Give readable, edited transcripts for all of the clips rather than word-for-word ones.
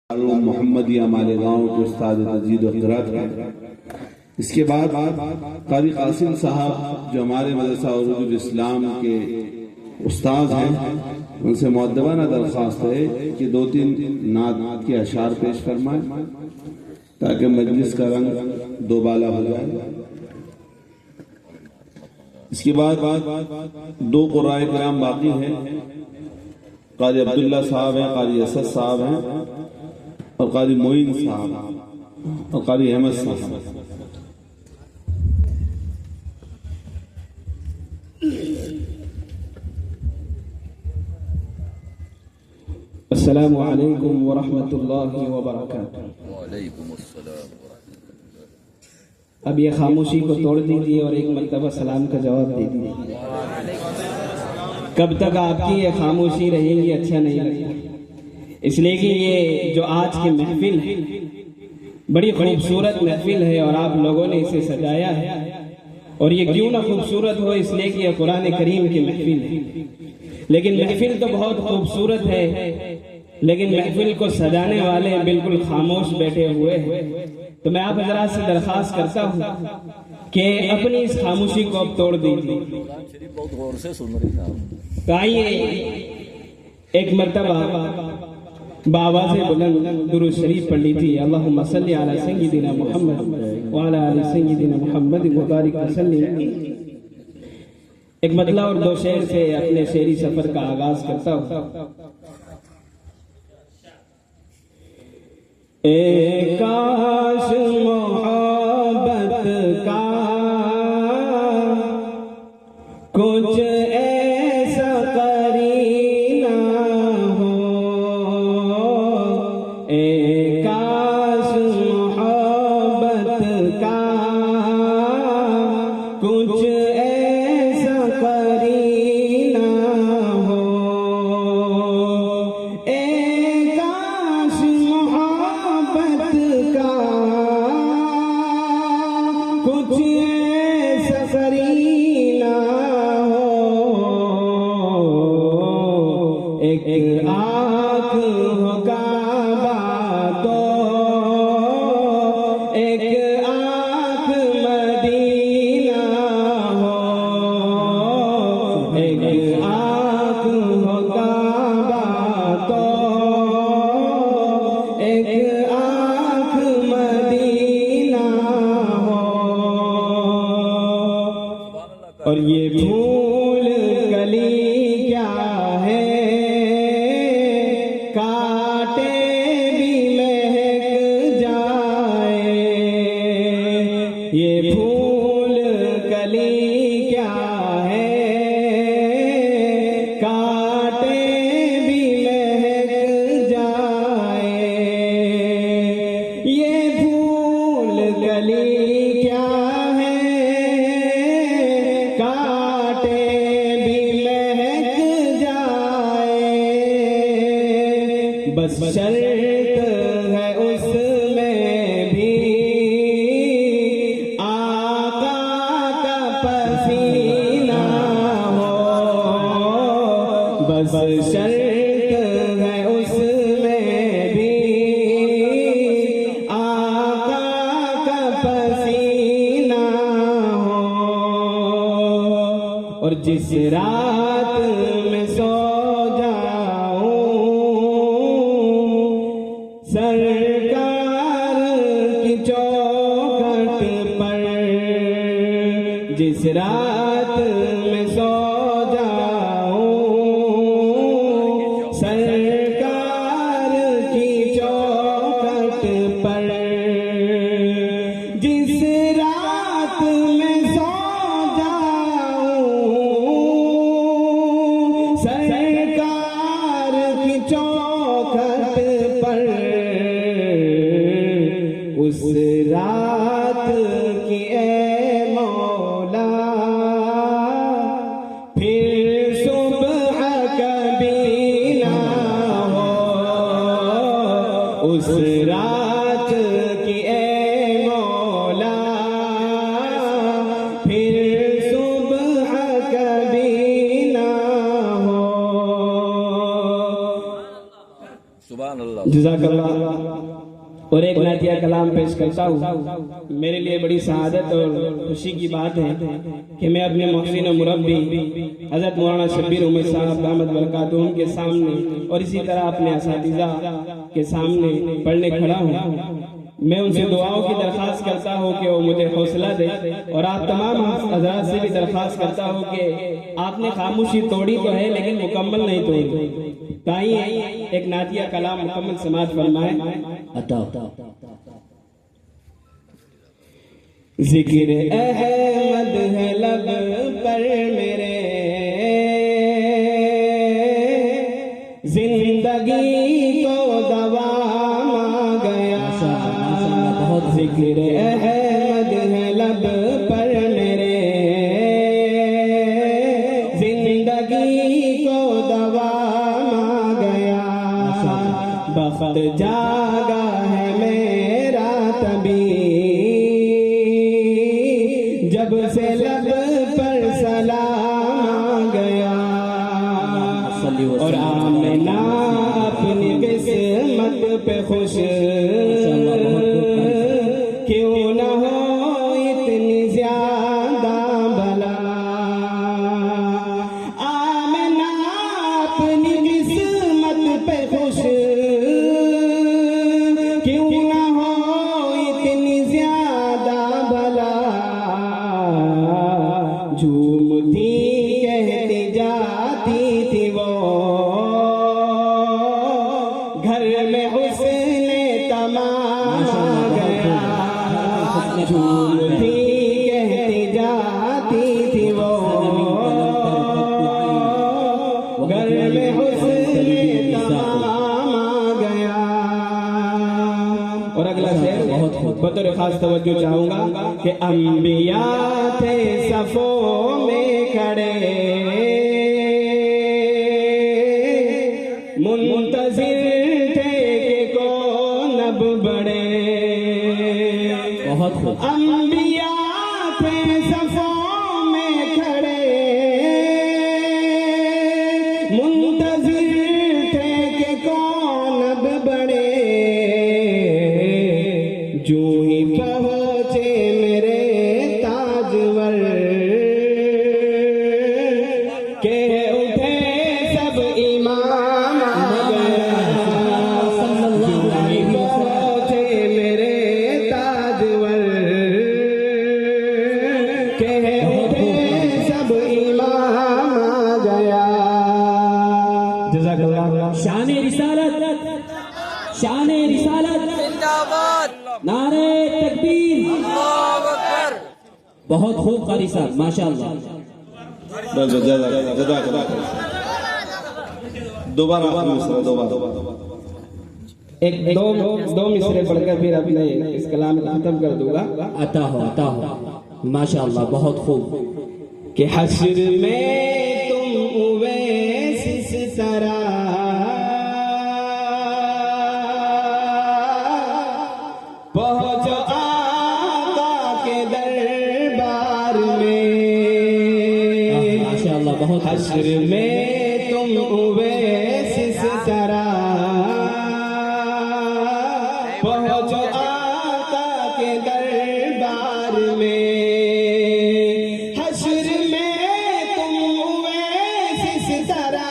محمدیہ مالیگاؤں کے استاد تجوید و قرات ہیں۔ اس کے بعد قاری قاسم صاحب جو ہمارے مدرسہ عروج الاسلام کے استاد ہیں، ان سے مؤدبانہ درخواست ہے کہ 2-3 نعت کے اشعار پیش فرمائیں تاکہ مجلس کا رنگ دوبالا ہو جائے۔ اس کے بعد 2 قرائے کرام باقی ہیں، قاری عبداللہ صاحب ہیں، قاری اسد صاحب ہیں اور قاری معین صاحب اور قاری احمد صاحب۔ السلام علیکم ورحمۃ اللہ وبرکاتہ۔ وعلیکم السلام ورحمۃ اللہ۔ اب یہ خاموشی کو توڑ دیجیے اور ایک مرتبہ سلام کا جواب دے دیجیے۔ کب تک آپ کی یہ خاموشی رہے گی اچھا نہیں لگتا، اس لیے کہ یہ جو آج کی محفل ہے بڑی خوبصورت محفل ہے اور آپ لوگوں نے اسے سجایا ہے، اور یہ کیوں نہ خوبصورت ہو، اس لیے کہ یہ قرآن کریم کی محفل ہے۔ لیکن محفل تو بہت خوبصورت ہے، لیکن محفل کو سجانے والے بالکل خاموش بیٹھے ہوئے ہیں۔ تو میں آپ حضرات سے درخواست کرتا ہوں کہ اپنی اس خاموشی کو اب توڑ دیجیے۔ بہت غور سے سن رہی ہیں۔ تو آئیے ایک مرتبہ بآواز بلند درود شریف پڑھ لیجیے۔ اللہم صلی علی سیدنا محمد وعلی آل سیدنا محمد مبارک وسلم۔ ایک مطلع اور 2 شعر سے اپنے شعری سفر کا آغاز کرتا ہوں۔ اے کاش محبت کا کچھ ایسا قرینہ ہو، اے کاش محبت کا کچھ ایسا قرینہ ہو، اے کاش محبت کا کچھ ایسا قرینہ ہو، ایک آنکھ ہو کعبہ تو ایک آنکھ مدینہ ہو، ایک آنکھ ہو کعبہ تو ایک آنکھ مدینہ ہو، اور یہ پھول کلی کیا ہے کاٹے بھی مہک جائے، یہ پھول کلی کیا ہے کاٹے بھی مہک جائے، یہ پھول کلی کیا ہے کاٹے بھی مہک جائے، بس شرط ہے اس میں بھی آقا کا پسینہ ہو، بس شرط ہے اس میں بھی آقا کا پسینہ ہو، اور جس رات میں سو جاؤں سرکار کی چوکھٹ پر، جس رات میں سو جاؤں سرکار کی چوکھٹ پر، جس رات میں سو جاؤں سرکار کی چوکھٹ پر، اس رات کی اے مولا پھر صبح کبھی نہ ہو، اس رات کی اے مولا پھر صبح کبھی نہ ہو، سبحان اللہ۔ جزاک اللہ۔ اور ایک نعتیہ کلام پیش کرتا ہوں۔ میرے لیے بڑی سعادت اور خوشی کی بات ہے کہ میں اپنے محسن و مربی حضرت مولانا شبیر احمد صاحب دامت برکاتہم کے سامنے اور اسی طرح اپنے اساتذہ کے سامنے پڑھنے کھڑا ہوں۔ میں ان سے دعاؤں کی درخواست کرتا ہوں کہ وہ مجھے حوصلہ دے، اور آپ تمام حضرات سے بھی درخواست کرتا ہوں کہ آپ نے خاموشی توڑی تو ہے لیکن مکمل نہیں توڑی، تائیں ایک نعتیہ کلام مکمل سماعت فرمائیں۔ عطا ذکر احمد ہے لب پر میرے، زندگی کو دوام آ گیا۔ ذکر احمد ہے لب پر میرے، زندگی کو دوام آ گیا۔ بخت جاگا ہے میرا تبھی جب سے لب پر سلام آ گیا، اور آمنہ اپنی قسمت پہ خوش کیوں نہ ہو اتنی زیادہ بلا۔ آمنہ اپنی قسمت پہ خوش کیوں نہ ہو اتنی زیادہ بلا، جھومتی کہتی جاتی تھی وہ گھر میں حسن تمام آ گیا۔ جھومتی کہتی جاتی تھی وہ گھر میں حسن تمام آ گیا۔ اور اگلا شعر بطور خاص توجہ چاہوں گا کہ انبیاء تھے صفوں میں کھڑے، منتظر تھے کہ کون اب بڑھے۔ انبیاء تھے صفوں میں کھڑے، منتظر تھے کہ کون اب بڑھے۔ جو ہی پہنچے میرے تاجور کہ اٹھے سب امام آ گیا۔ جو ہی پہنچے میرے تاجور کہ اٹھے سب امام آ گیا۔ جزاک اللہ۔ شان رسالت، شان رسالت، نعرہ تکبیر، بہت خوب قاری صاحب، ماشاءاللہ۔ دوبارہ ایک دو مصرے پڑھ کر پھر اپنے اس کلام کو ختم کر دوں گا۔ عطا ہو، ماشاءاللہ، بہت خوب۔ کہ حشر میں تم اویس اس طرح پہنچو آقا کے دربار میں۔ ماشاءاللہ، بہت حشر میں تم اویس اس طرح پہنچو آقا کے دربار میں۔ حشر میں تم اویس اس طرح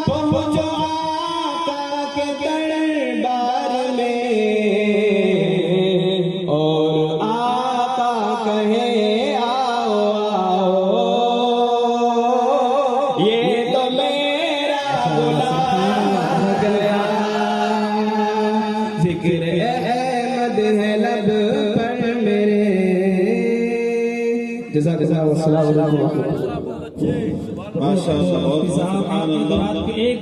پہنچو آقا کے دربار میں، اور آقا کہے آؤ آؤ، یہ تو میرا بلا گیا۔ ذکر احمد ہے لب پر میرے۔ جزاک اللہ، والسلام علیکم۔ ماشاء اللہ، سبحان اللہ۔ ایک